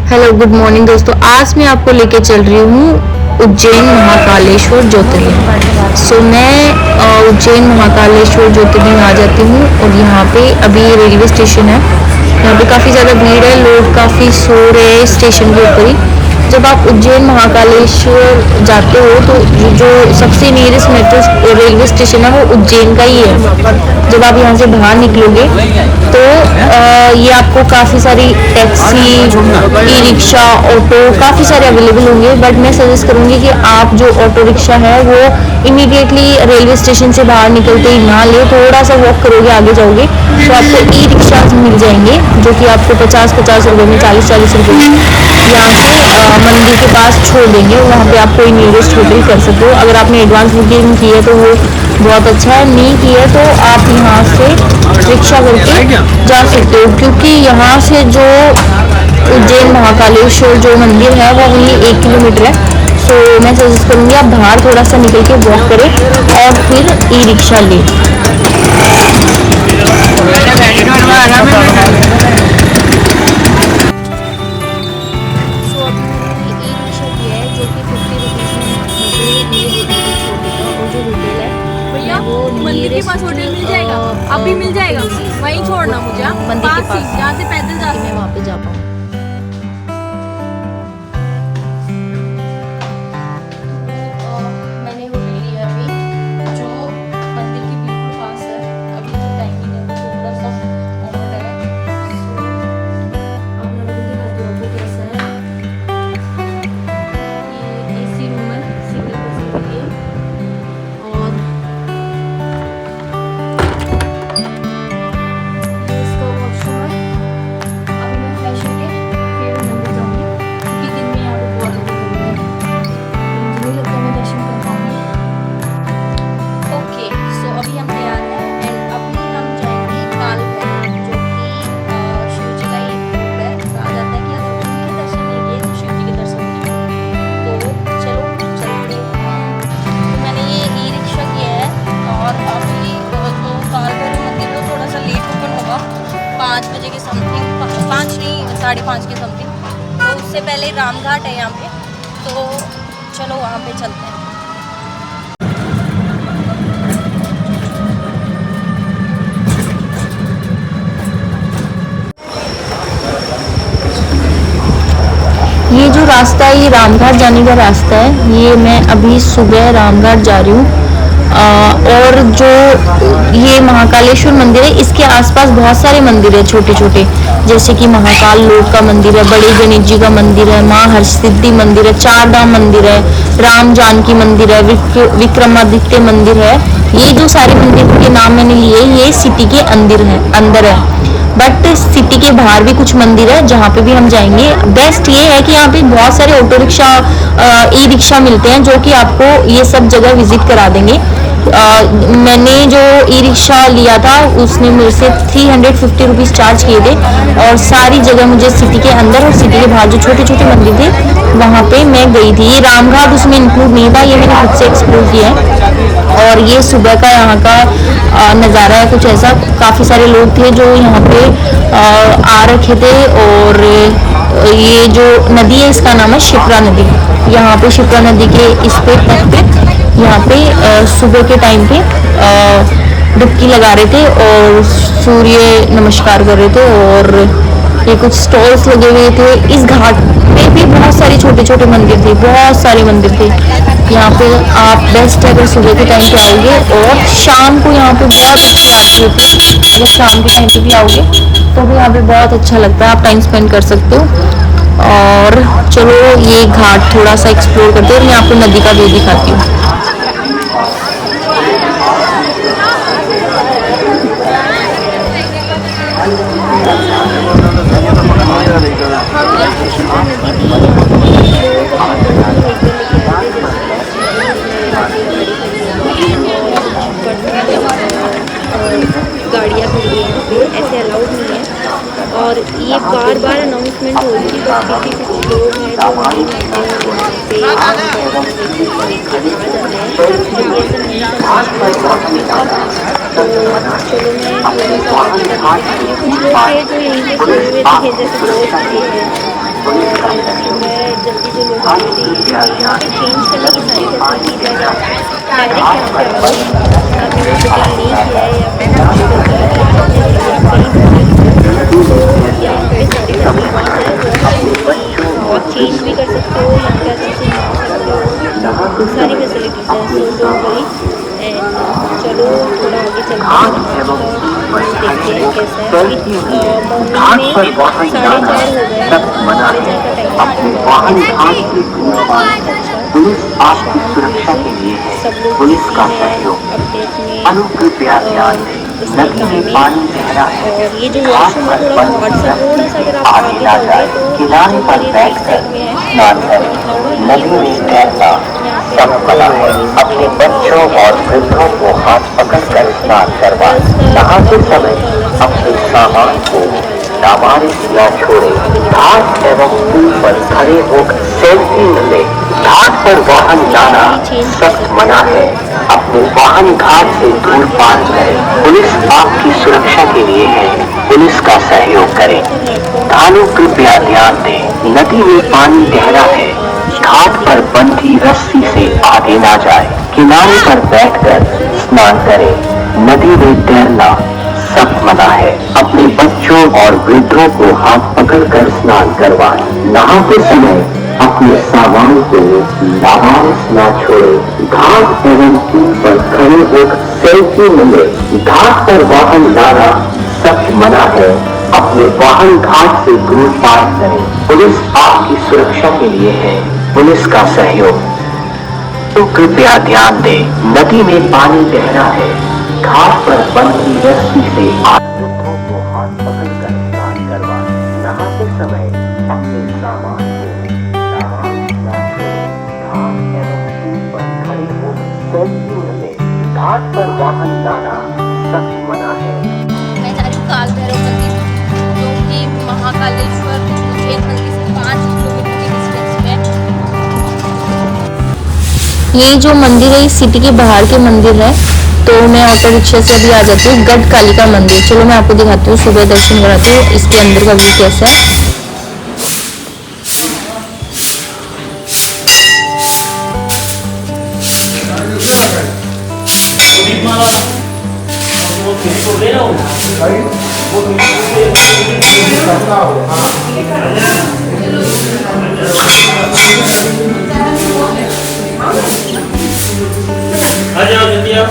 Hello good morning दोस्तों। आज मैं आपको लेके चल रही हूँ उज्जैन महाकालेश्वर ज्योतिर्लिंग। मैं उज्जैन महाकालेश्वर ज्योतिर्लिंग आ जाती हूँ और यहाँ पे अभी रेलवे स्टेशन है। यहाँ पे काफ़ी ज़्यादा भीड़ है, लोग काफ़ी सो रहे हैं स्टेशन के ऊपर ही। जब आप उज्जैन महाकालेश्वर जाते हो तो जो सबसे नियरेस्ट मेट्रो रेलवे स्टेशन है वो उज्जैन का ही है। जब आप यहाँ से बाहर निकलोगे तो ये आपको काफ़ी सारी टैक्सी, ई रिक्शा, ऑटो काफ़ी सारे अवेलेबल होंगे। बट मैं सजेस्ट करूँगी कि आप जो ऑटो रिक्शा है वो इमीडिएटली रेलवे स्टेशन से बाहर निकलते ही ना ले। थोड़ा सा वॉक करोगे, आगे जाओगे तो आपको ई रिक्शा मिल जाएंगे जो कि आपको 50-50 रुपये में, 40-40 रुपये में यहाँ से मंदिर के पास छोड़ देंगे। वहाँ पे आप कोई नियरेस्ट होटल कर सकते हो। अगर आपने एडवांस बुकिंग की है तो वो बहुत अच्छा है, नहीं की है तो आप यहाँ से रिक्शा करके जा सकते हो, क्योंकि यहाँ से जो उज्जैन महाकालेश्वर जो मंदिर है वो वही 1 किलोमीटर है। सो मैं सजेस्ट करूँगी आप बाहर थोड़ा सा निकल के वॉक करें और फिर ई रिक्शा लें। मंदिर के पास होटल मिल जाएगा, अभी मिल जाएगा, वहीं छोड़ना मुझे मंदिर के पास, जहाँ से पैदल जा मैं वहाँ पे जा पाऊँ। मैंने होटल लिया अभी जो मंदिर के बिल्कुल पास है। अभी जो टाइमिंग है वो थोड़ा सा ऑड है। अब मैं दिखाती हूँ आपको कैसा है। ये एसी रूम है सिंगल पर्सन के लिए, और समथिंग, 5 नहीं 5:30 के समथिंग। तो उससे पहले रामघाट है यहाँ पे, तो चलो वहाँ पे चलते हैं। ये जो रास्ता है ये रामघाट जाने का रास्ता है। ये मैं अभी सुबह रामघाट जा रही हूँ। और जो ये महाकालेश्वर मंदिर है इसके आसपास बहुत सारे मंदिर है छोटे छोटे, जैसे कि महाकाल लोक का मंदिर है, बड़े गणेश जी का मंदिर है, माँ हरसिद्धि मंदिर है, 4 धाम मंदिर है, राम जानकी मंदिर है, विक्रमादित्य मंदिर है। ये जो सारे मंदिर के नाम मैंने लिए ये सिटी के अंदर है। बट सिटी के बाहर भी कुछ मंदिर है जहाँ पे भी हम जाएंगे। बेस्ट ये है कि यहाँ पे बहुत सारे ऑटो रिक्शा, ई रिक्शा मिलते हैं जो कि आपको ये सब जगह विजिट करा देंगे। मैंने जो ई रिक्शा लिया था उसने मेरे से 350 रुपीज़ चार्ज किए थे और सारी जगह मुझे सिटी के अंदर और सिटी के बाहर जो छोटे छोटे मंदिर थे वहाँ पे मैं गई थी। ये रामघाट उसमें इंक्लूड नहीं था, ये मैंने खुद से एक्सप्लोर किया है। और ये सुबह का यहाँ का नज़ारा है कुछ ऐसा। काफ़ी सारे लोग थे जो यहाँ पे आ रखे थे। और ये जो नदी है इसका नाम है शिप्रा नदी। यहाँ पे शिप्रा नदी के इस पे तट पे यहाँ पे सुबह के टाइम पे डुबकी लगा रहे थे और सूर्य नमस्कार कर रहे थे। और ये कुछ स्टॉल्स लगे हुए थे। इस घाट पे भी बहुत सारे छोटे छोटे मंदिर थे, बहुत सारे मंदिर थे। यहाँ पे आप बेस्ट है अगर सुबह के टाइम पे आओगे। और शाम को यहाँ पे बहुत अच्छी आरती होती है। अगर शाम के टाइम पे भी आओगे तो भी यहाँ पे बहुत अच्छा लगता है, आप टाइम स्पेंड कर सकते हो। और चलो ये घाट थोड़ा सा एक्सप्लोर करते हैं और मैं आपको नदी का व्यू दिखाती हूँ। गाड़ियाँ खड़ी है यहाँ पे, ऐसे अलाउड नहीं है। और ये बार बार अनाउंसमेंट हो रही है, बस किसी कुछ लोग हैं जो कुछ लोग थे जो यहीं पे सोए हुए थे, जैसे दोस्त थे सुबह जल्दी जो लोग आए थे यहाँ पे चेंज करने की सारी फैसिलिटीज़ है। डायरेक्ट यहाँ पे आओ, आपने वो बुकिंग नहीं किया है या फिर कुछ गलती की है या कहीं बुकिंग है तो यहाँ पे सारी फैसिलिटीज़ है जो आप चेंज भी कर सकते हो, यहाँ पे आकर से नहा सकते हो, सारी फैसिलिटीज़ है। सो डोंट वरी एंड चलो थोड़ा आगे चलते हैं, आज का देखते हैं कैसा है। मॉर्निंग में 4:30 हो गए, 4:30 का टाइम है। पुलिस आपकी सुरक्षा के लिए है। सब लोग पुलिस का बिजी हैं सहयोग अपने अपने अनुकृपया ध्यान दें। उसमें नदी काम में में। पानी गहरा है। और ये जो वॉशरूम है थोड़ा हॉट सा, थोड़ा सा अगर आप आगे जाओगे तो किनारे जो पर मेरे राइट बैठकर साइड में है स्नान आपको करें। दिखाऊंगा ये नदी में वॉशरूम है। तैरना यहाँ पे सब मना है। लेडीज अपने बच्चों और वृद्धों को हाथ पकड़कर स्नान करवाएं। नहाते समय अपने सामान को नाबालिग न छोड़े। घाट एवं पुल पर खड़े होकर सेल्फी न ले। घाट पर वाहन लाना सख्त मना है। अपने वाहन घाट से दूर पार करें। पुलिस आपकी सुरक्षा के लिए है। पुलिस का सहयोग करें। भालू कृपया ध्यान दें। नदी में पानी गहरा है। घाट पर बंधी रस्सी से आगे ना जाए। किनारे पर बैठकर स्नान करें। नदी में तैरना सख्त मना है। अपने बच्चों और वृद्धों को हाथ पकड़कर स्नान करवाएं। नहाते समय अपने सामान को नाबालिग न छोड़े। घाट एवं पुल पर खड़े होकर सेल्फी न ले। घाट पर वाहन लाना सख्त मना है। अपने वाहन घाट से दूर पार करें। पुलिस आपकी सुरक्षा के लिए है। पुलिस का सहयोग तो कृपया ध्यान दें। नदी में पानी गहरा है। घाट पर बंधी रस्सी से वृद्धों को हाथ पकड़कर स्नान करवाएं। नहाते समय अपने सामान को नाबालिग न छोड़ें। घाट एवं पुल पर खड़े होकर सेल्फी न लें। घाट पर वाहन लाना सख्त मना है। मैं जा रही हूँ काल भैरव मंदिर, जो कि महाकालेश्वर उज्जैन मंदिर से 5 किलोमीटर के डिस्टेंस पे है। ये जो मंदिर है इस सिटी के बाहर के मंदिर है, तो मैं ऑटो रिक्शा से अभी आ जाती हूँ गढ़ कालिका मंदिर। चलो मैं आपको दिखाती हूँ, सुबह दर्शन कराती हूँ, इसके अंदर का व्यू कैसा है। आ जाओ जल्दी आओ।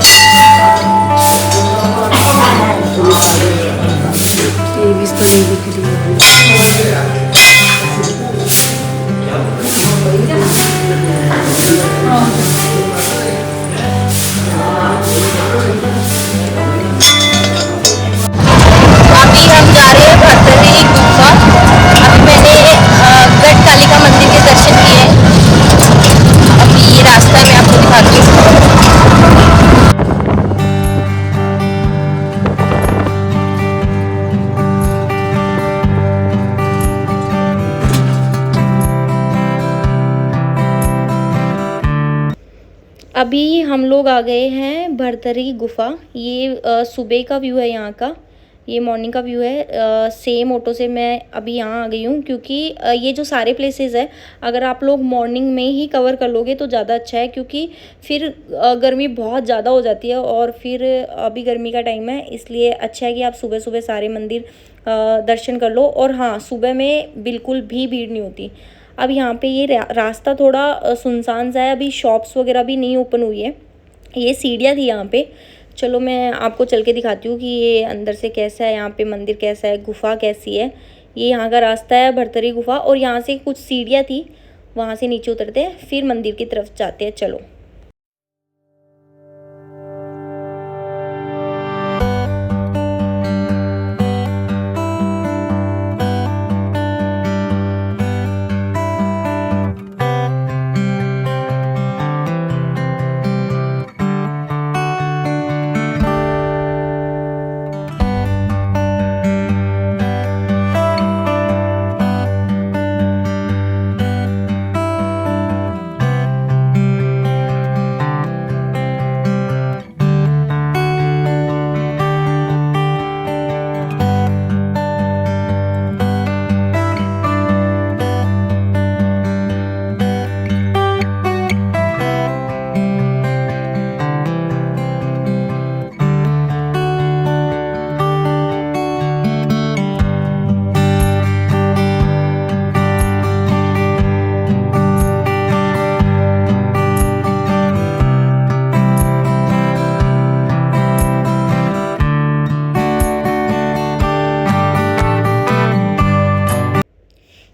अभी हम जा रहे हैं भरतरी गुफा। अभी मैंने गढ़ कालिका मंदिर के दर्शन किए हैं। अभी ये रास्ता मैं आपको दिखाती हूँ। अभी हम लोग आ गए हैं भरतरी गुफा। ये सुबह का व्यू है यहाँ का, ये मॉर्निंग का व्यू है। सेम ऑटो से मैं अभी यहाँ आ गई हूँ, क्योंकि ये जो सारे प्लेसेस है अगर आप लोग मॉर्निंग में ही कवर कर लोगे तो ज़्यादा अच्छा है, क्योंकि फिर गर्मी बहुत ज़्यादा हो जाती है और फिर अभी गर्मी का टाइम है, इसलिए अच्छा है कि आप सुबह सुबह सारे मंदिर दर्शन कर लो। और हाँ, सुबह में बिल्कुल भी भीड़ नहीं होती। अब यहाँ पे ये रास्ता थोड़ा सुनसान सा है, अभी शॉप्स वगैरह भी नहीं ओपन हुई है। ये सीढ़ियाँ थी यहाँ पे। चलो मैं आपको चल के दिखाती हूँ कि ये अंदर से कैसा है, यहाँ पे मंदिर कैसा है, गुफा कैसी है। ये यहाँ का रास्ता है भरतरी गुफा, और यहाँ से कुछ सीढ़ियाँ थी, वहाँ से नीचे उतरते हैं फिर मंदिर की तरफ जाते हैं। चलो।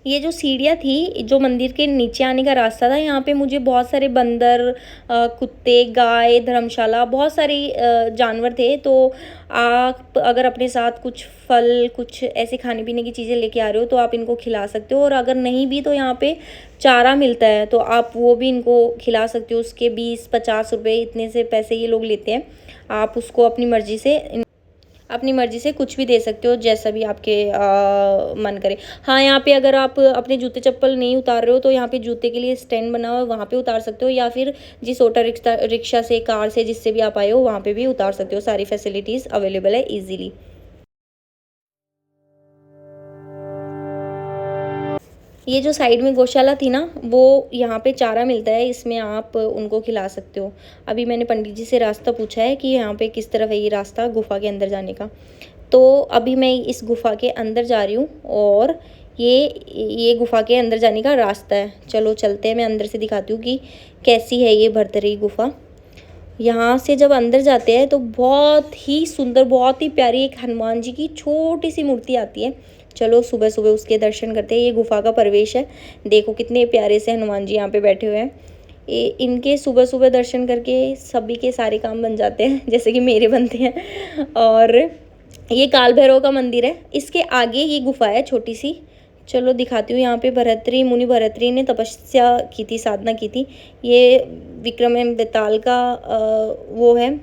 ये जो सीढ़ियाँ थी, जो मंदिर के नीचे आने का रास्ता था, यहाँ पे मुझे बहुत सारे बंदर, कुत्ते, गाय, धर्मशाला, बहुत सारे जानवर थे। तो आप अगर अपने साथ कुछ फल, कुछ ऐसे खाने पीने की चीज़ें लेके आ रहे हो तो आप इनको खिला सकते हो, और अगर नहीं भी तो यहाँ पे चारा मिलता है तो आप वो भी इनको खिला सकते हो। उसके 20-50 रुपये इतने से पैसे ये लोग लेते हैं। आप उसको अपनी मर्ज़ी से कुछ भी दे सकते हो, जैसा भी आपके मन करे। हाँ, यहाँ पे अगर आप अपने जूते चप्पल नहीं उतार रहे हो तो यहाँ पे जूते के लिए स्टैंड बना हुआ है, वहाँ पे उतार सकते हो, या फिर जिस ऑटो रिक्शा से, कार से, जिससे भी आप आए हो वहाँ पे भी उतार सकते हो। सारी फैसिलिटीज़ अवेलेबल है ईजीली। ये जो साइड में गौशाला थी ना, वो यहाँ पे चारा मिलता है, इसमें आप उनको खिला सकते हो। अभी मैंने पंडित जी से रास्ता पूछा है कि यहाँ पे किस तरफ है ये रास्ता गुफ़ा के अंदर जाने का। तो अभी मैं इस गुफ़ा के अंदर जा रही हूँ, और ये गुफ़ा के अंदर जाने का रास्ता है। चलो चलते हैं, मैं अंदर से दिखाती हूँ कि कैसी है ये भरतरी गुफ़ा। यहाँ से जब अंदर जाते हैं तो बहुत ही सुंदर, बहुत ही प्यारी एक हनुमान जी की छोटी सी मूर्ति आती है। चलो सुबह सुबह उसके दर्शन करते हैं। ये गुफा का प्रवेश है, देखो कितने प्यारे से हनुमान जी यहाँ पे बैठे हुए हैं। इनके सुबह सुबह दर्शन करके सभी के सारे काम बन जाते हैं, जैसे कि मेरे बनते हैं। और ये काल भैरव का मंदिर है, इसके आगे ये गुफा है छोटी सी। चलो दिखाती हूँ। यहाँ पे मुनि भरतरी ने तपस्या की थी, साधना की थी। ये विक्रम बेताल का वो है।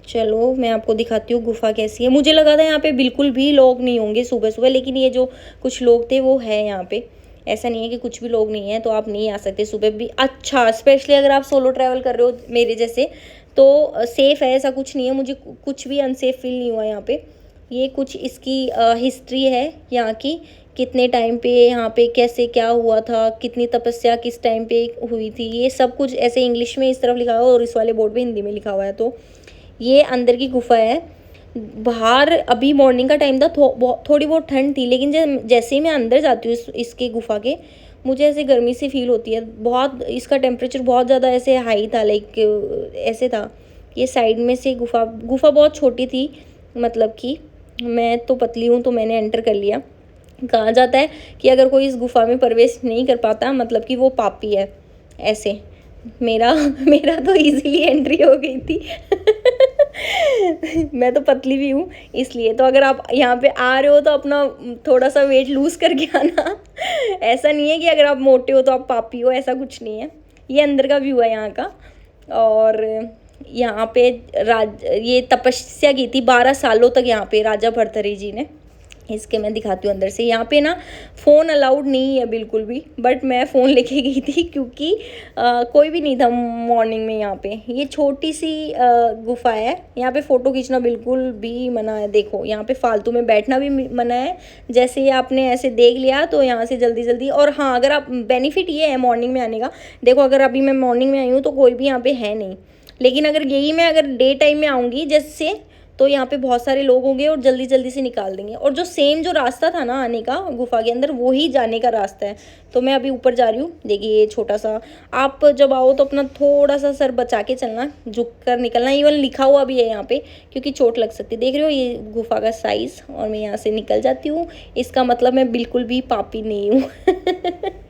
चलो मैं आपको दिखाती हूँ गुफा कैसी है। मुझे लगा था यहाँ पे बिल्कुल भी लोग नहीं होंगे सुबह सुबह, लेकिन ये जो कुछ लोग थे वो है यहाँ पे। ऐसा नहीं है कि कुछ भी लोग नहीं है तो आप नहीं आ सकते सुबह भी। अच्छा, स्पेशली अगर आप सोलो ट्रैवल कर रहे हो मेरे जैसे तो सेफ़ है, ऐसा कुछ नहीं है। मुझे कुछ भी अनसेफ फील नहीं हुआ यहाँ पे। ये कुछ इसकी हिस्ट्री है यहाँ की, कितने टाइम पे यहाँ पे कैसे क्या हुआ था, कितनी तपस्या किस टाइम पे हुई थी, ये सब कुछ ऐसे इंग्लिश में इस तरफ लिखा हुआ है और इस वाले बोर्ड पे हिंदी में लिखा हुआ है। तो ये अंदर की गुफा है। बाहर अभी मॉर्निंग का टाइम था, थोड़ी बहुत ठंड थी, लेकिन जैसे ही मैं अंदर जाती हूँ इसके गुफा के, मुझे ऐसे गर्मी सी फील होती है बहुत। इसका टेम्परेचर बहुत ज़्यादा ऐसे हाई था, लाइक ऐसे था। ये साइड में से गुफा बहुत छोटी थी, मतलब कि मैं तो पतली हूँ तो मैंने एंटर कर लिया। कहा जाता है कि अगर कोई इस गुफा में प्रवेश नहीं कर पाता मतलब कि वो पापी है। ऐसे मेरा तो इजीली एंट्री हो गई थी। मैं तो पतली भी हूँ इसलिए। तो अगर आप यहाँ पे आ रहे हो तो अपना थोड़ा सा वेट लूज करके आना। ऐसा नहीं है कि अगर आप मोटे हो तो आप पापी हो, ऐसा कुछ नहीं है। ये अंदर का व्यू है यहाँ का। और यहाँ पे ये तपस्या की थी 12 सालों तक यहाँ पे राजा भर्तृहरि जी ने। इसके मैं दिखाती हूँ अंदर से। यहाँ पे ना फ़ोन अलाउड नहीं है बिल्कुल भी, बट मैं फ़ोन लेके गई थी क्योंकि कोई भी नहीं था मॉर्निंग में यहाँ पे। ये छोटी सी गुफा है, यहाँ पे फ़ोटो खींचना बिल्कुल भी मना है। देखो यहाँ पे फालतू में बैठना भी मना है। जैसे ही आपने ऐसे देख लिया तो यहाँ से जल्दी जल्दी। और हाँ, अगर आप बेनिफिट ये है मॉर्निंग में आने का, देखो अगर अभी मैं मॉर्निंग में आई हूँ तो कोई भी यहाँ पे है नहीं, लेकिन अगर मैं डे टाइम में आऊँगी जैसे, तो यहाँ पे बहुत सारे लोग होंगे और जल्दी जल्दी से निकाल देंगे। और जो सेम जो रास्ता था ना आने का गुफा के अंदर, वो ही जाने का रास्ता है। तो मैं अभी ऊपर जा रही हूँ। देखिए ये छोटा सा, आप जब आओ तो अपना थोड़ा सा सर बचा के चलना, झुक कर निकलना। इवन लिखा हुआ भी है यहाँ पे क्योंकि चोट लग सकती है। देख रहे हो ये गुफा का साइज़, और मैं यहाँ से निकल जाती हूँ। इसका मतलब मैं बिल्कुल भी पापी नहीं हूँ।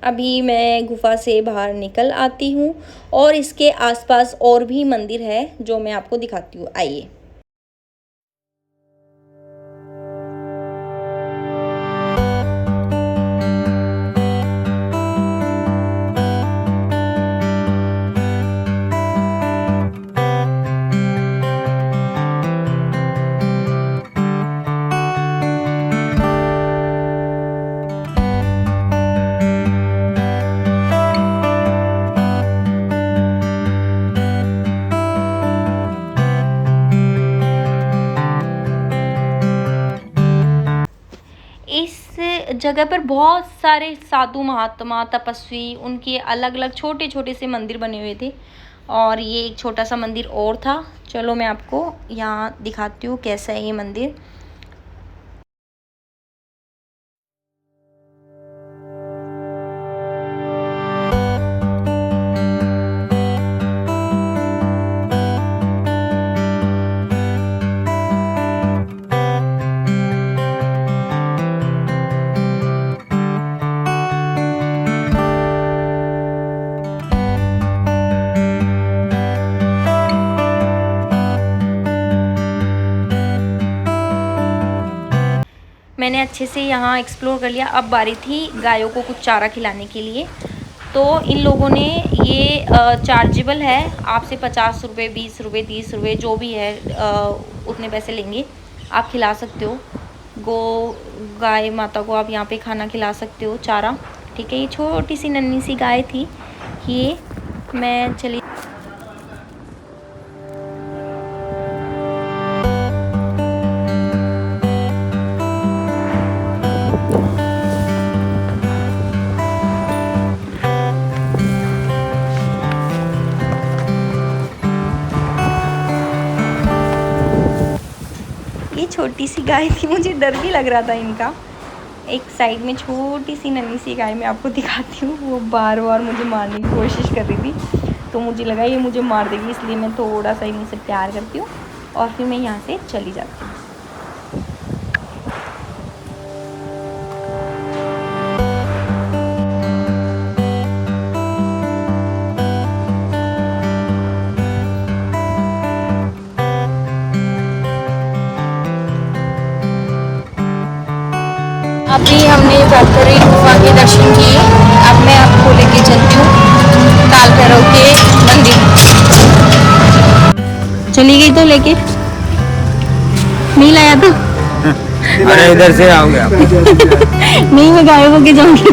अभी मैं गुफा से बाहर निकल आती हूँ और इसके आसपास और भी मंदिर है जो मैं आपको दिखाती हूँ। आइए। जगह पर बहुत सारे साधु महात्मा तपस्वी, उनके अलग अलग छोटे छोटे से मंदिर बने हुए थे। और ये एक छोटा सा मंदिर और था। चलो मैं आपको यहाँ दिखाती हूँ कैसा है ये मंदिर। मैंने अच्छे से यहाँ एक्सप्लोर कर लिया। अब बारी थी गायों को कुछ चारा खिलाने के लिए। तो इन लोगों ने ये चार्जेबल है, आपसे 50 रुपये, 20 रुपये, 30 रुपये जो भी है उतने पैसे लेंगे। आप खिला सकते हो गाय माता को, आप यहाँ पे खाना खिला सकते हो, चारा। ठीक है, ये छोटी सी नन्ही सी गाय थी। ये मैं चली छोटी सी गाय थी, मुझे डर भी लग रहा था इनका। एक साइड में छोटी सी नन्ही सी गाय मैं आपको दिखाती हूँ, वो बार बार मुझे मारने की कोशिश कर रही थी। तो मुझे लगा ये मुझे मार देगी, इसलिए मैं थोड़ा सा इनसे प्यार करती हूँ और फिर मैं यहाँ से चली जाती हूँ। अभी हमने वैष्णो गुफा के दर्शन किए। अब मैं आपको लेके चलती हूँ काल भैरव के मंदिर। चली गई तो लेके नहीं लाया तो अरे इधर से आओगे आप। नहीं, मैं गायब होके जाऊंगी।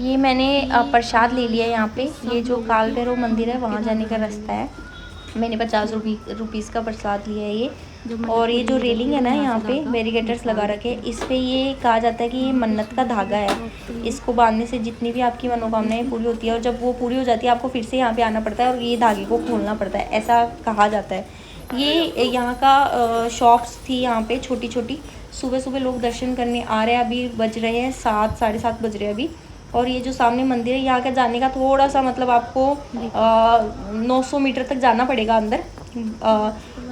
ये मैंने प्रसाद ले लिया यहाँ पे। ये जो काल भैरव मंदिर है वहाँ जाने का रास्ता है। मैंने 50 रुपीज़ का प्रसाद लिया है ये। और ये जो रेलिंग है ना, यहाँ पे बैरिकेड्स लगा रखे, इस पे ये कहा जाता है कि ये मन्नत का धागा है। इसको बांधने से जितनी भी आपकी मनोकामनाएं पूरी होती है, और जब वो पूरी हो जाती है आपको फिर से यहाँ पे आना पड़ता है और ये धागे को खोलना पड़ता है, ऐसा कहा जाता है। ये यहाँ का शॉप्स थी यहाँ पे छोटी छोटी। सुबह सुबह लोग दर्शन करने आ रहे हैं। अभी बज रहे हैं 7, साढ़े 7 बज रहे हैं अभी। और ये जो सामने मंदिर है, यहाँ का जाने का थोड़ा सा मतलब आपको 900 मीटर तक जाना पड़ेगा अंदर।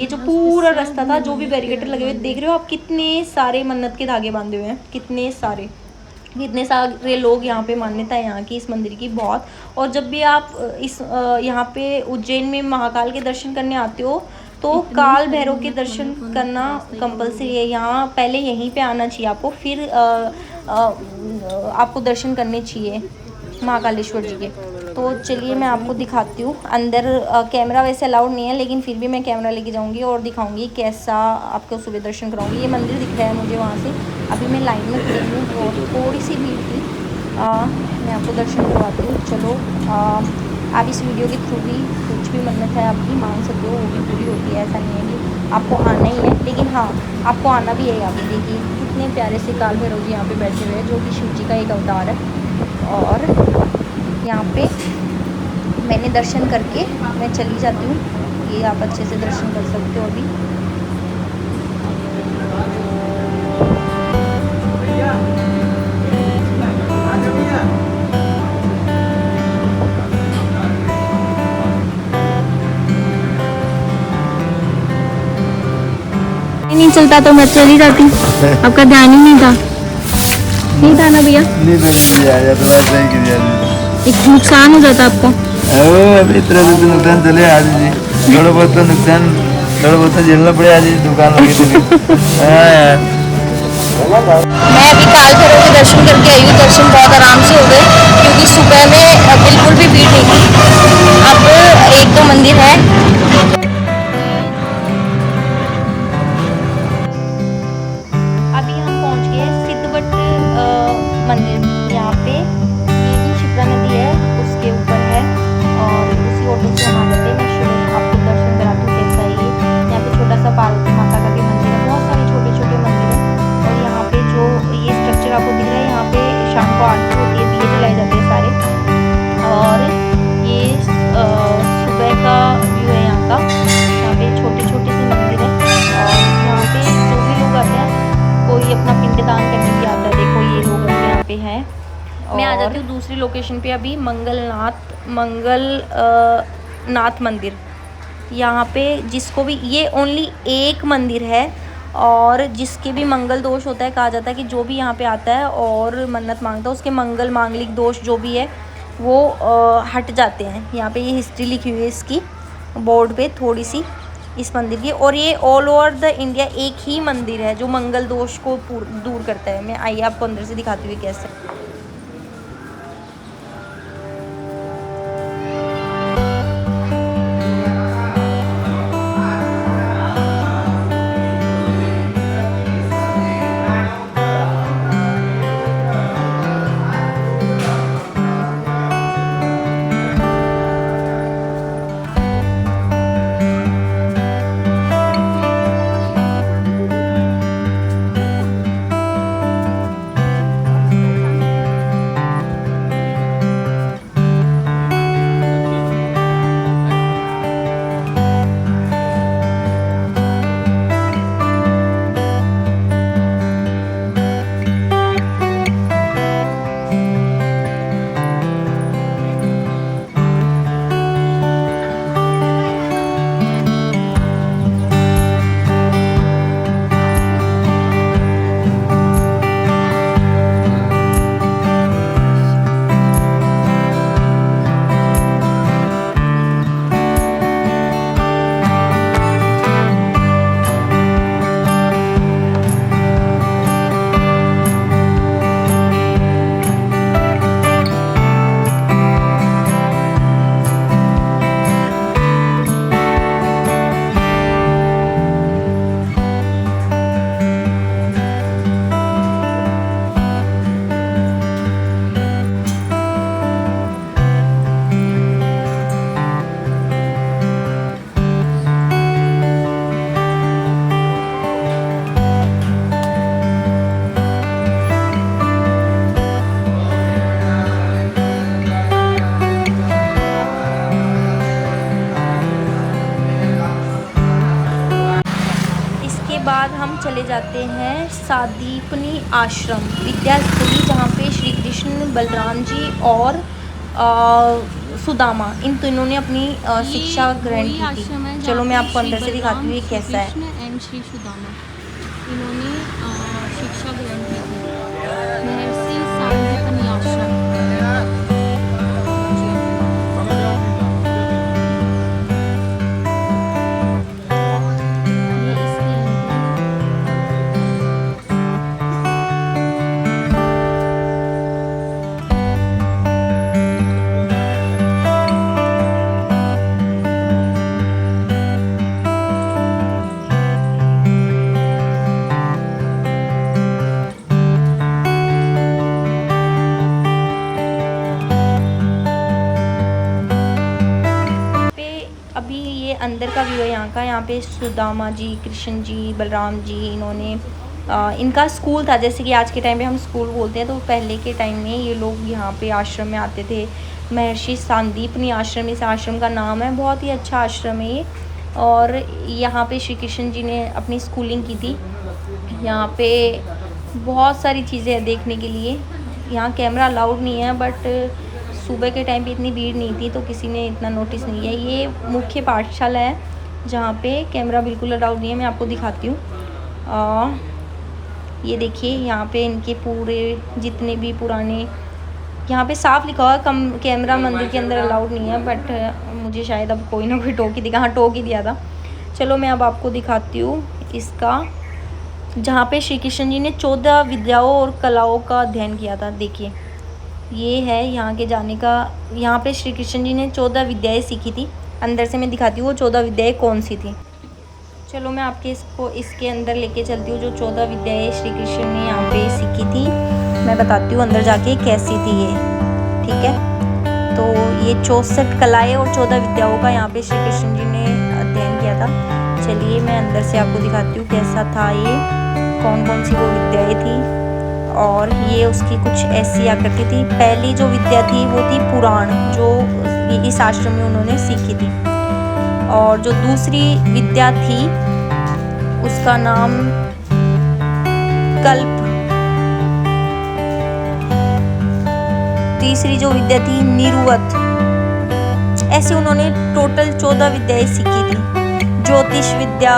ये जो पूरा रास्ता था, जो भी बैरिकेड लगे हुए देख रहे हो आप, कितने सारे मन्नत के धागे बांधे हुए हैं, कितने सारे लोग यहाँ पे। मान्यता है यहाँ की इस मंदिर की बहुत। और जब भी आप इस यहाँ पे उज्जैन में महाकाल के दर्शन करने आते हो तो काल भैरव के दर्शन करना कंपलसरी है। यहाँ पहले यहीं पे आना चाहिए आपको, फिर आपको दर्शन करने चाहिए महाकालेश्वर जी के। तो चलिए मैं आपको दिखाती हूँ अंदर। कैमरा वैसे अलाउड नहीं है, लेकिन फिर भी मैं कैमरा लेके जाऊँगी और दिखाऊँगी कैसा आपको सुबह दर्शन कराऊँगी। ये मंदिर दिख रहा है मुझे वहाँ से। अभी मैं लाइन में खड़ी हूँ, और थोड़ी सी भीड़ थी। मैं आपको दर्शन करवाती हूँ। चलो, आप इस वीडियो के थ्रू भी कुछ भी मन्नत है आपकी मांग सकते हो, वो भी पूरी होती है। ऐसा नहीं है कि आपको आना ही है, लेकिन हाँ आपको आना भी है। यहाँ पे देखिए कितने प्यारे से काल भैरव जी यहाँ पे बैठे हुए हैं, जो कि शिव जी का एक अवतार है। और यहाँ पे मैंने दर्शन करके मैं चली जाती हूँ। ये आप अच्छे से दर्शन कर सकते हो अभी। नहीं चलता तो मैं चली जाती। आपका ध्यान ही नहीं था, नहीं था ना भैया? नहीं तो वैसे ही गिर जाती। एक नुकसान हो जाता आपको। अभी इतना तो नुकसान चले आज जी, थोड़ा बहुत तो नुकसान थोड़ा बहुत तो झेलना पड़े आज जी, दुकान लगी थी। हाँ यार, मैं अभी काल भैरव के दर्शन करके आई हूँ। दर्शन बहुत आराम से हो गए, क्योंकि सुबह में बिल्कुल भी भीड़ नहीं थी। अब एक दो मंदिर है। अभी हम पहुँच गए सिद्धवट मंदिर। यहाँ पे ये भी शिप्रा नदी है, उसके ऊपर है। और उसी ऑटो से हम आ जाते हैं। मैं शुरू आपको दर्शन कराती हूँ कैसा है ये। यहाँ पे छोटा सा पार्वती माता का भी मंदिर है, बहुत सारे छोटे छोटे मंदिर हैं। और यहाँ पे जो ये स्ट्रक्चर आपको दिख रहा है, यहाँ पे शाम को आरती होती है, दिए जलाए जाते हैं। लोकेशन पे अभी नाथ मंदिर, यहाँ पे जिसको भी, ये ओनली एक मंदिर है और जिसके भी मंगल दोष होता है, कहा जाता है कि जो भी यहाँ पे आता है और मन्नत मांगता है उसके मंगल मांगलिक दोष जो भी है वो हट जाते हैं। यहाँ पे ये हिस्ट्री लिखी हुई है इसकी बोर्ड पे थोड़ी सी इस मंदिर की, और ये ऑल ओवर द इंडिया एक ही मंदिर है जो मंगल दोष को दूर करता है। मैं आइए आपको अंदर से दिखाती हुई कैसे। बाद हम चले जाते हैं सादीपनी आश्रम विद्यास्थली, जहाँ पे श्री कृष्ण, बलराम जी और सुदामा इन तीनों ने अपनी शिक्षा ग्रहण की थी। चलो मैं आपको अंदर से दिखाती हूँ ये कैसा है। एंड श्री सुदामा इन्होंने शिक्षा ग्रहण की थी महर्षि सांदीपनी आश्रम। अंदर का व्यू है यहाँ का। यहाँ पे सुदामा जी, कृष्ण जी, बलराम जी, इन्होंने इनका स्कूल था। जैसे कि आज के टाइम पे हम स्कूल बोलते हैं, तो पहले के टाइम में ये लोग यहाँ पे आश्रम में आते थे। महर्षि सांदीपनी आश्रम इस आश्रम का नाम है। बहुत ही अच्छा आश्रम है ये। और यहाँ पे श्री कृष्ण जी ने अपनी स्कूलिंग की थी। यहाँ पे बहुत सारी चीज़ें हैं देखने के लिए। यहाँ कैमरा अलाउड नहीं है, बट सुबह के टाइम पे इतनी भीड़ नहीं थी तो किसी ने इतना नोटिस नहीं किया। ये मुख्य पाठशाला है जहाँ पे कैमरा बिल्कुल अलाउड नहीं है। मैं आपको दिखाती हूँ। ये देखिए यहाँ पे इनके पूरे जितने भी पुराने, यहाँ पे साफ लिखा हुआ कम कैमरा मंदिर के अंदर अलाउड नहीं है, बट मुझे शायद अब कोई ना कोई टोक ही दिखा, हाँ टोक ही दिया था। चलो मैं अब आपको दिखाती हूँ इसका, जहाँ पे श्री कृष्ण जी ने 14 विद्याओं और कलाओं का अध्ययन किया था। देखिए ये है यहाँ के जाने का। यहाँ पे श्री कृष्ण जी ने 14 विद्याएं सीखी थी। अंदर से मैं दिखाती हूँ वो 14 विद्याएं कौन सी थी। चलो मैं आपके इसके अंदर लेके चलती हूँ। जो 14 विद्याएं श्री कृष्ण ने यहाँ पे सीखी थी, मैं बताती हूँ अंदर जाके कैसी थी ये, ठीक है। तो ये 64 कलाएँ और 14 विद्याओं का यहाँ पे श्री कृष्ण जी ने अध्ययन किया था। चलिए मैं अंदर से आपको दिखाती हूँ कैसा था ये, कौन कौन सी वो विद्याएँ थी। और ये उसकी कुछ ऐसी आकृति थी। पहली जो विद्या थी वो थी पुराण, जो इस आश्रम में उन्होंने सीखी थी। और जो दूसरी विद्या थी उसका नाम कल्प, तीसरी जो विद्या थी निरुवत। ऐसे उन्होंने टोटल 14 विद्याएं सीखी थी। ज्योतिष विद्या,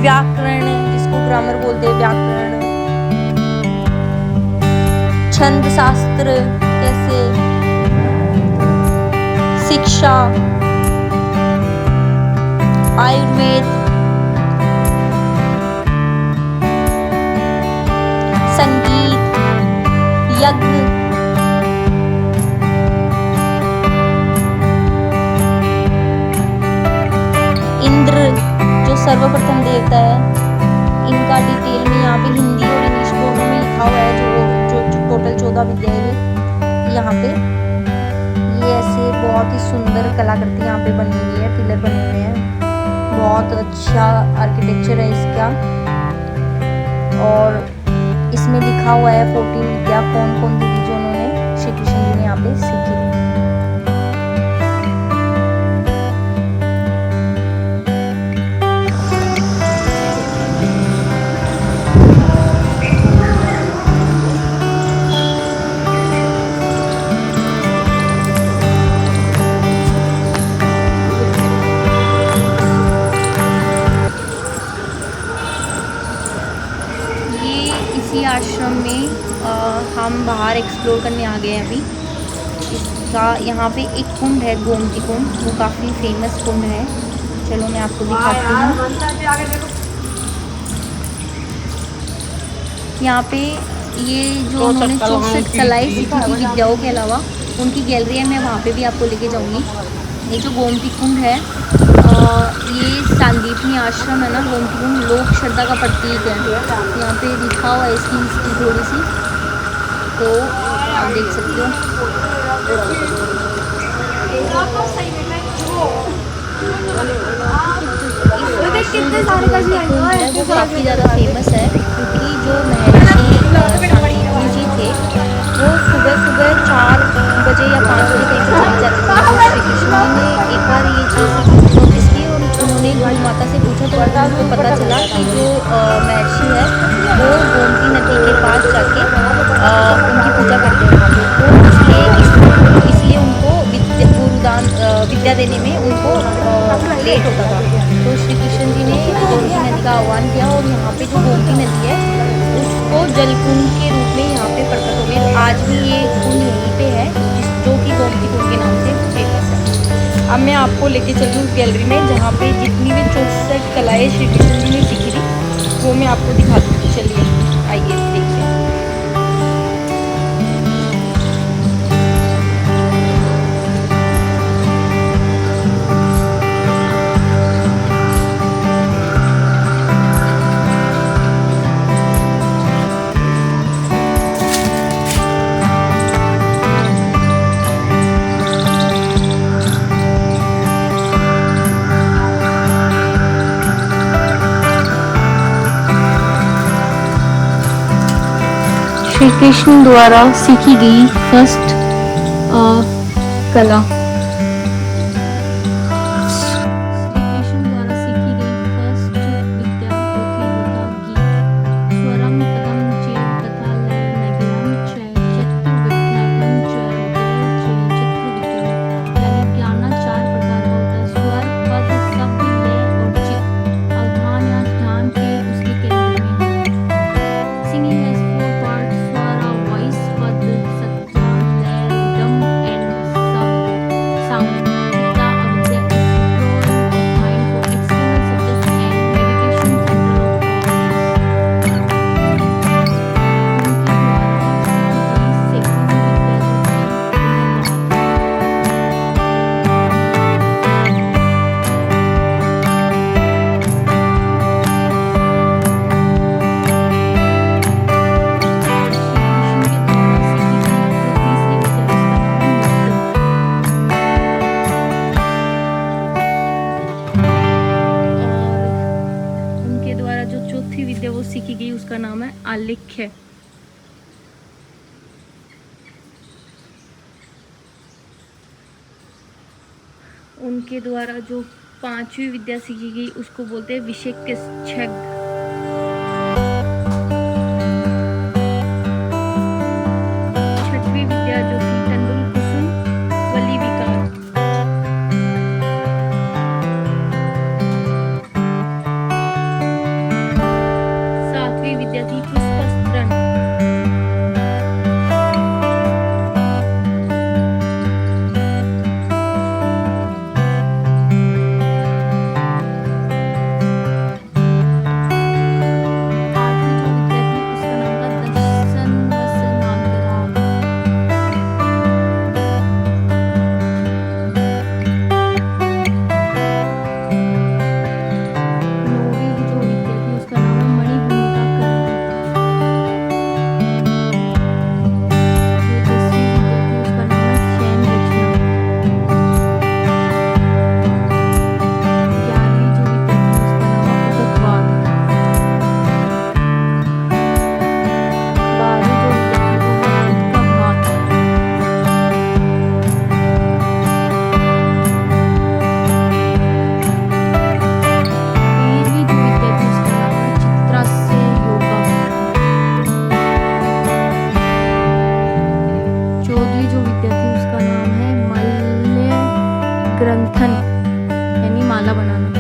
व्याकरण जिसको ग्रामर बोलते हैं, व्याकरण, छंद शास्त्र कैसे, शिक्षा, आयुर्वेद, संगीत, यज्ञ, इंद्र जो सर्वप्रथम देवता है, इनका डिटेल में यहाँ पे हिंदी और इंग्लिश दोनों में लिखा हुआ है। जो टोटल 14 विद्याएं हैं यहाँ पे। ये ऐसे बहुत ही सुंदर कलाकृति यहाँ पे बनी हुई है, पिलर बने हुए हैं, बहुत अच्छा आर्किटेक्चर है इसका। और इसमें लिखा हुआ है 14 विद्या कौन कौन दी थी जो उन्होंने श्री कृष्ण जी ने यहाँ पे सीखी थी। इसी आश्रम में हम बाहर एक्सप्लोर करने आ गए हैं अभी। इसका यहाँ पे एक कुंड है, गोमती कुंड, वो काफ़ी फेमस कुंड है। चलो मैं आपको दिखाती हूँ। यहाँ पे ये जो उन्होंने 64 कलाएं सीखी थी विद्याओं के अलावा, उनकी गैलरी है, मैं वहाँ पे भी आपको लेके जाऊँगी। ये जो गोमती कुंड है, ये सांदीपनी आश्रम है ना, गोमती कुंड लोक श्रद्धा का प्रतीक है। यहाँ पे लिखा हुआ है इसकी हिस्ट्री थोड़ी सी, तो आप देख सकते हो। वो काफ़ी ज़्यादा फेमस है क्योंकि जो महर्षि सांदीपनी जी थे वो सुबह सुबह 4 बजे या 5 बजे कहीं पर चले जाते थे। श्री कृष्ण जी ने एक बार ये चीज़ नोटिस की और उन्होंने गौ माता से पूछा, तो उनको पता चला कि जो महर्षि है वो गोमती नदी के पास जाके उनकी पूजा करते हैं वहाँ पे। तो इसलिए उनको विद्या देने में उनको लेट होता था। तो श्री कृष्ण जी ने गोमती नदी का आह्वान किया और यहाँ पे जो गोमती नदी है उसको जलकुंड के रूप में यहाँ पे प्रकट हो गई। आज भी ये कुंड यहीं पे है जो कि गोमती कुंड के नाम से फेमस है। अब मैं आपको लेके चल रही हूँ गैलरी में, जहाँ पे जितनी भी 64 कलाएँ श्री कृष्ण जी ने सीखी थी वो मैं आपको दिखाती हूँ। चलिए आइए देखते हैं। श्री कृष्ण द्वारा सीखी गई फर्स्ट कला। सीखी गई उसका नाम है आलेख्य। उनके द्वारा जो 5वीं विद्या सीखी गई उसको बोलते हैं विशेषज्ञ। ग्रंथन यानी माला बनाना।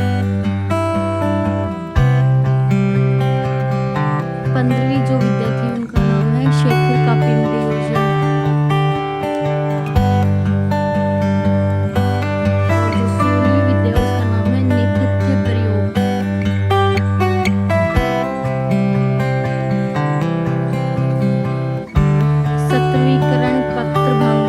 15वीं जो विद्या थी उनका नाम है शेखर का पिंड योजना। और जो 16वीं विद्या उसका नाम है नेपथ्य प्रयोग। 17वीं करण पत्र भंग।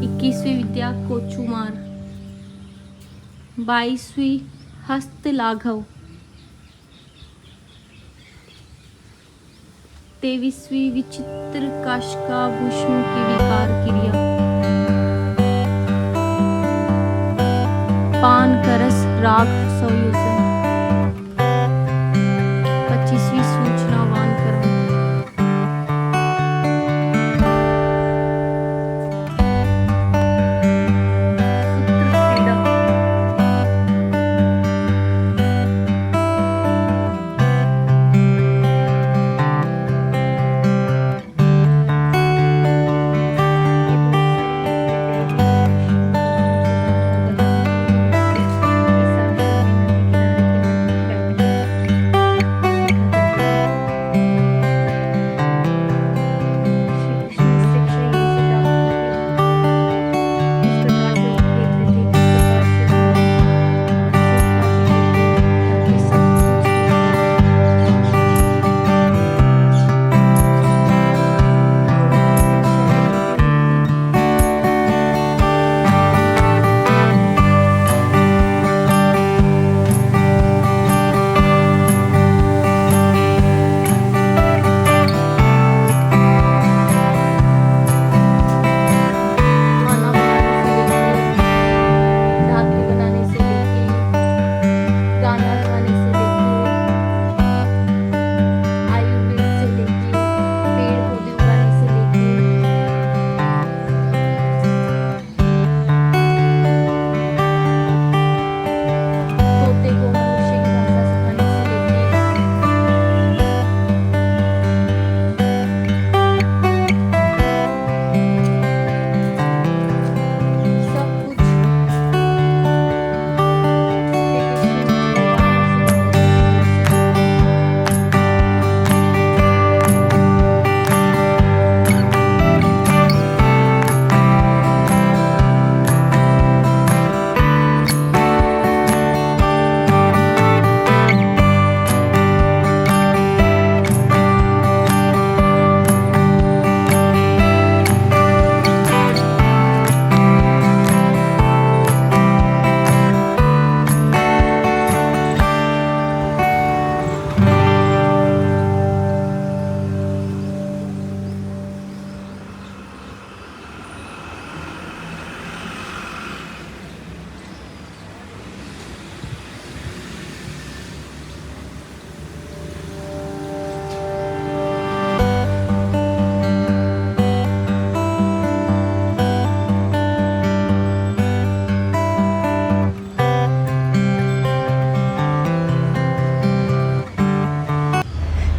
21वीं विद्या कोचुमार। 22वीं हस्त लाघव। 23वीं विचित्र काशिकाभूषण की विकार क्रिया। पान करस राग संयोजन। 25वीं सूचनावान कर्म।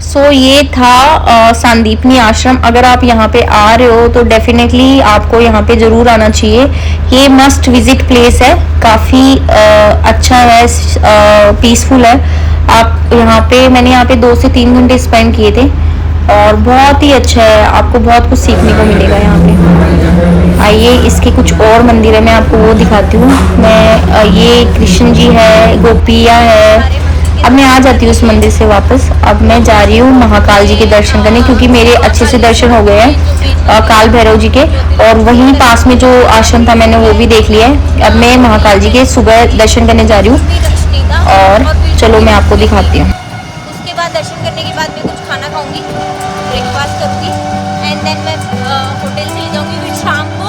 सो ये था सांदीपनी आश्रम। अगर आप यहाँ पे आ रहे हो तो डेफिनेटली आपको यहाँ पे ज़रूर आना चाहिए। ये मस्ट विजिट प्लेस है, काफ़ी अच्छा है, पीसफुल है। आप यहाँ पे मैंने यहाँ पे 2 से 3 घंटे स्पेंड किए थे और बहुत ही अच्छा है, आपको बहुत कुछ सीखने को मिलेगा यहाँ पे। आइए इसके कुछ और मंदिर है, मैं आपको वो दिखाती हूँ। मैं ये कृष्ण जी है, गोपियाँ है। अब मैं आ जाती हूँ उस मंदिर से वापस। अब मैं जा रही हूँ महाकाल जी के दर्शन करने, क्योंकि मेरे अच्छे से दर्शन हो गए हैं काल भैरव जी के, और वहीं पास में जो आश्रम था मैंने वो भी देख लिया है। अब मैं महाकाल जी के सुबह दर्शन करने जा रही हूँ और चलो मैं आपको दिखाती हूँ। उसके बाद दर्शन करने के बाद मैं कुछ खाना खाऊंगी, ब्रेकफास्ट करूंगी एंड देन मैं होटल चली जाऊँगी। फिर शाम को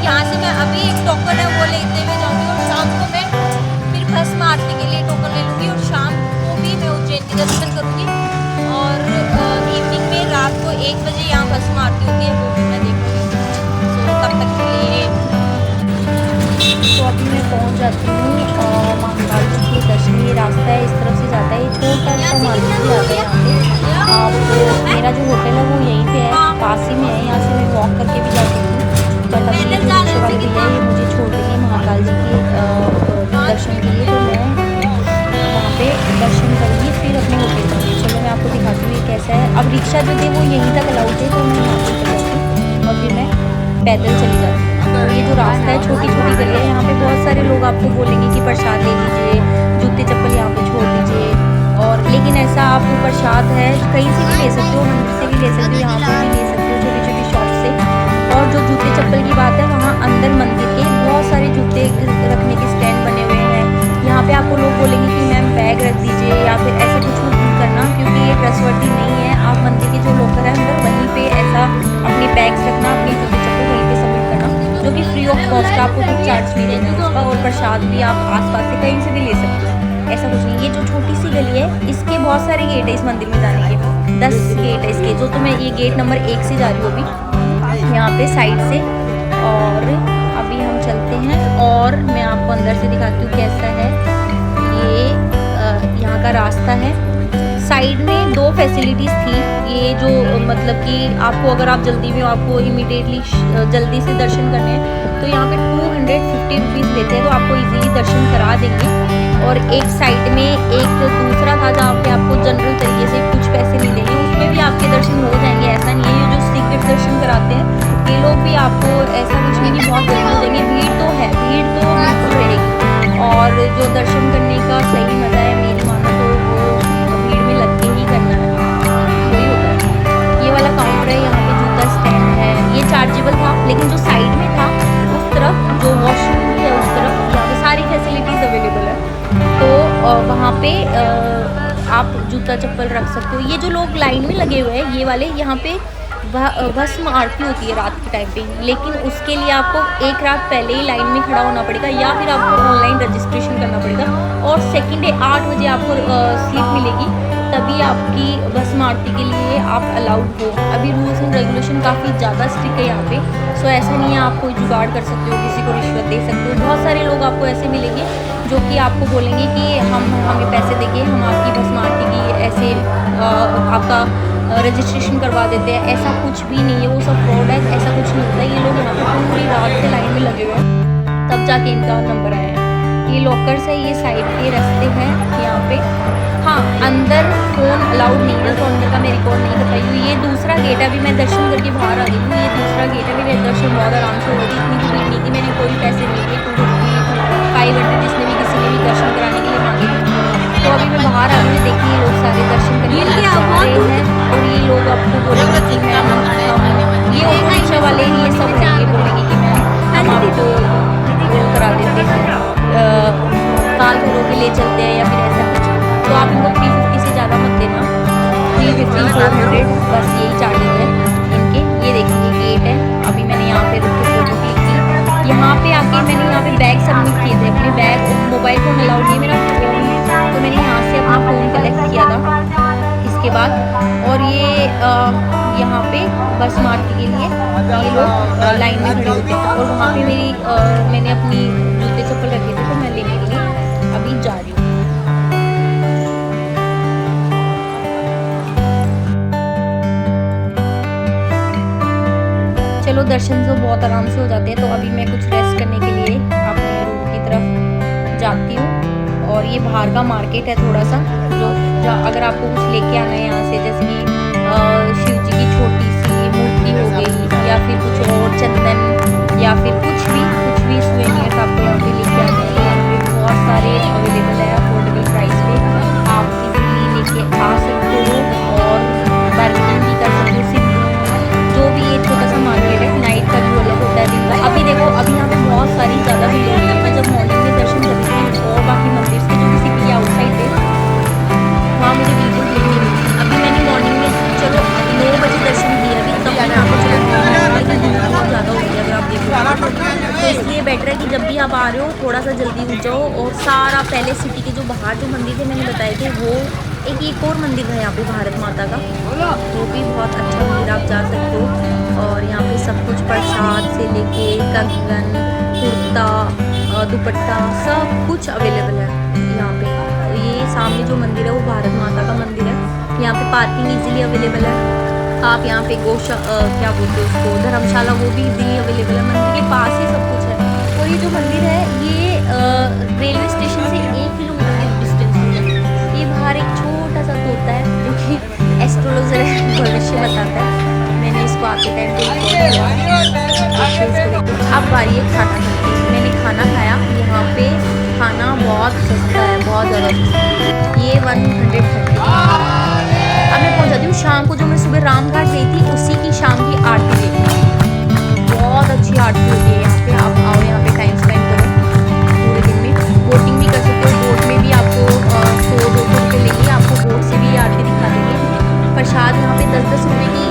यहाँ से मैं अभी एक टोकन है वो लेते हुए जाऊँगी और शाम को मैं फिर भस्म आरती के लिए टोकन ले लूँगी और शाम को भी मैं उज्जैन के दर्शन करूँगी। और इवनिंग में रात को 1 बजे यहाँ भस्म आरती होती है, वो भी मैं देखूँगी। तो तब तक के लिए तो अभी मैं पहुंच जाती हूँ महाकाल जी के दर्शन। ये रास्ता है, इस तरफ से जाता है, ये छोटा सा मार्केट आता है यहाँ पे। तो मेरा जो होटल है वो यहीं पे है, पास ही में है। यहाँ से मैं वॉक करके भी जा सकती हूँ, बट अभी जो रिक्शे वाले भैया ये मुझे छोड़ देंगे महाकाल जी के दर्शन के लिए। तो मैं वहाँ पे दर्शन करूँगी, फिर अपने होटल जाऊँगी। चलो मैं आपको दिखाती हूँ ये कैसा है। अब रिक्शा जो थे वो यहीं तक अलाउड थे, तो मैं यहाँ पर चलाती हूँ और फिर मैं पैदल चली जाती हूँ। तो ये जो रास्ता है, छोटी छोटी गली है, यहाँ पे बहुत सारे लोग आपको बोलेंगे कि प्रसाद ले लीजिए, जूते चप्पल यहाँ पे छोड़ दीजिए। और लेकिन ऐसा आप प्रसाद है कहीं से भी ले सकते हो, मंदिर से भी ले सकते हो, यहाँ पे भी ले सकते हो छोटी छोटी शॉप से। और जो जूते चप्पल की बात है, वहाँ अंदर मंदिर के बहुत सारे जूते रखने के स्टैंड बने हुए हैं। यहाँ पे आपको लोग बोलेंगे कि मैम बैग रख दीजिए या फिर ऐसा कुछ मत करना, क्योंकि ये ट्रस्टवर्दी नहीं है। आप मंदिर के जो लोकर है अंदर वहीं पे ऐसा अपने बैग्स रखना, अपनी जूते चप्पल वहीं पे सबमिट करना, जो कि फ्री ऑफ कॉस्ट, आपको कुछ चार्ज नहीं देना उसका। और प्रसाद भी आप आसपास से कहीं से भी ले सकते हो, ऐसा कुछ नहीं। ये जो छोटी सी गली है, इसके बहुत सारे गेट है इस मंदिर में जाने के, 10 गेट है इसके। जो तो मैं ये गेट नंबर 1 से जा रही हूँ अभी यहाँ पे साइड से। और अभी हम चलते हैं और मैं आपको अंदर से दिखाती हूँ कैसा है। ये यहाँ का रास्ता है। साइड में 2 फैसिलिटीज़ थी, ये जो मतलब कि आपको अगर आप जल्दी में आपको इमीडिएटली जल्दी से दर्शन करने हैं तो यहाँ पे 250 रुपीज़ लेते हैं, तो आपको इजीली दर्शन करा देंगे। और एक साइड में एक दूसरा था जहाँ पे आपको जनरल तरीके से कुछ पैसे नहीं देंगे, उसमें भी आपके दर्शन हो जाएंगे। ऐसा नहीं है, ये जो सीक्रेट दर्शन कराते हैं ये लोग भी आपको ऐसा कुछ नहीं कि बहुत जल्दी हो जाएंगे। भीड़ तो है, भीड़ तो बिल्कुल रहेगी। और जो दर्शन करने का सही मज़ा है मेरी मानो तो वो भीड़ में लग के ही करना है, वही होता है। ये वाला काउंटर है, यहाँ पे जूता स्टैंड है, ये चार्जेबल था। लेकिन जो साइड में था उस तरफ जो वॉशरूम है उस तरफ, यहाँ पे सारी फैसिलिटीज़ अवेलेबल है। तो वहाँ पे आप जूता चप्पल रख सकते हो। ये जो लोग लाइन में लगे हुए हैं ये वाले, यहाँ पे भस्म आरती होती है रात के टाइम पे, लेकिन उसके लिए आपको 1 रात पहले ही लाइन में खड़ा होना पड़ेगा या फिर आपको ऑनलाइन रजिस्ट्रेशन करना पड़ेगा। और सेकंड डे 8 बजे आपको स्लिप मिलेगी, तभी आपकी भस्म आरती के लिए आप अलाउड हो। अभी रूल्स एंड रेगुलेशन काफ़ी ज़्यादा स्ट्रिक्ट है यहाँ पे। सो ऐसा नहीं है आप कोई जुगाड़ कर सकते हो, किसी को रिश्वत दे सकते हो। बहुत सारे लोग आपको ऐसे मिलेंगे जो कि आपको बोलेंगे कि हमें पैसे देंगे, हम आपकी भस्म आरती की ऐसे आपका रजिस्ट्रेशन करवा देते हैं। ऐसा कुछ भी नहीं है, वो सब फ्रॉड है, ऐसा कुछ नहीं होता। ये लोग यहाँ पे पूरी रात से लाइन में लगे हुए हैं, तब जाके इनका नंबर आया है। ये लॉकर्स है, ये साइड के रास्ते हैं यहाँ पे। हाँ, अंदर फ़ोन अलाउड नहीं है, तो अंदर का मैं रिकॉर्ड नहीं कर पाई हूँ। ये दूसरा गेट है, अभी मैं दर्शन करके बाहर आ गई हूँ। ये दूसरा गेट है, मेरे दर्शन बहुत आराम से हो रही, इतनी भी भीड़ नहीं थी। मैंने कोई पैसे नहीं दिए, 500 जिसने भी किसी ने भी दर्शन कराने के लिए मांगे थे। तो अभी मैं बाहर आ गई, देखिए ये लोग सारे दर्शन करने के लिए जा रहे हैं। और ये लोग आपको बोलेंगे कि मैम ये ऑटो रिक्शा वाले ये सब हैं, ये बोलेंगे कि मैम हम आपको वो करा देते हैं, काल घरों के लिए चलते हैं या फिर ऐसा कुछ। तो आप इनको 350 से ज़्यादा मत देना, 350 400 बस यही चार्जेज है इनके। ये देखिए गेट है, अभी मैंने यहाँ पे रुक के फोटो क्लिक की। यहाँ पे आके मैंने यहाँ पे बैग सबमिट किए थे, अपने बैग, मोबाइल फ़ोन अलाउड नहीं मेरा फ़ोन, तो मैंने यहाँ से अपना फ़ोन कलेक्ट किया था इसके बाद। और ये यहाँ पे बस मारती के लिए ये लोग लाइन में खड़े होते हैं। और वहाँ पे मैंने अपनी जूते चप्पल रखे थे, तो मैं लेने के लिए अभी जा रही हूँ। चलो दर्शन तो बहुत आराम से हो जाते हैं, तो अभी मैं कुछ रेस्ट करने के लिए अपने रूम की तरफ जाती हूँ। और ये बाहर का मार्केट है थोड़ा सा, जो अगर आपको कुछ लेके आना है यहाँ से, जैसे कि शिव जी की छोटी सी मूर्ति हो गई या फिर कुछ और चंदन या फिर कुछ भी सुवेनियर्स आपको यहाँ पे लेके आना है। यहाँ पे बहुत सारे अवेलेबल है अफोर्डेबल प्राइस पे, आप इजीली लेके आ सकते हो और बार्गेनिंग भी कर सकते हो। जो भी ये छोटा सा मार्केट है, नाइट का जो अलग होता है दिन का। अभी देखो, अभी यहाँ पे बहुत सारी ज़्यादा भीड़ होती है। मैं जब मॉर्निंग में दर्शन करती थी और बाकी मंदिर के जो किसी के आउटसाइड थे वहाँ मुझे बिल्कुल भीड़ नहीं मिली। अभी मैंने मॉर्निंग में चलो 9 बजे दर्शन किए, अभी तब आ रहे हो थोड़ा सा जल्दी उठ जाओ। और सारा पहले सिटी के जो बाहर जो मंदिर थे मैंने बताए थे, वो एक और मंदिर है यहाँ पे भारत माता का, वो भी बहुत अच्छा मंदिर, आप जा सकते हो। और यहाँ पे सब कुछ प्रसाद से लेके कंगन, कुर्ता, दुपट्टा सब कुछ अवेलेबल है यहाँ पे। ये सामने जो मंदिर है वो भारत माता का मंदिर है। यहाँ पे पार्किंग इजीली अवेलेबल है। आप यहाँ पे क्या बोलते हैं उसको, धर्मशाला, वो भी इजीली अवेलेबल है। मंदिर के पास ही सब कुछ है। और ये जो मंदिर है ये रेलवे स्टेशन से 1 किलोमीटर के डिस्टेंस पे है। ये बाहर एक छोटा सा तोता है जो कि एस्ट्रोलॉजर है, भविष्य बताता है। मैंने इसको आते टाइम पे अब बारी है खाना खाने की। मैंने खाना खाया। यहाँ पे खाना बहुत सस्ता है, बहुत ज़्यादा सस्ता। ये 130। अब मैं पहुँच जाती हूँ शाम को। जो मैं सुबह रामघाट गई थी उसी की शाम की आरती देखी। बहुत अच्छी आरती होती है यहाँ पे। आप आओ यहाँ पे, टाइम स्पेंड करो पूरे दिन में। बोटिंग भी कर सकते हो। बोट में भी आपको 100-200 रुपये लेंगे, आपको बोट से भी आरती दिखा देंगे। प्रसाद यहाँ पे 10-10 रुपये की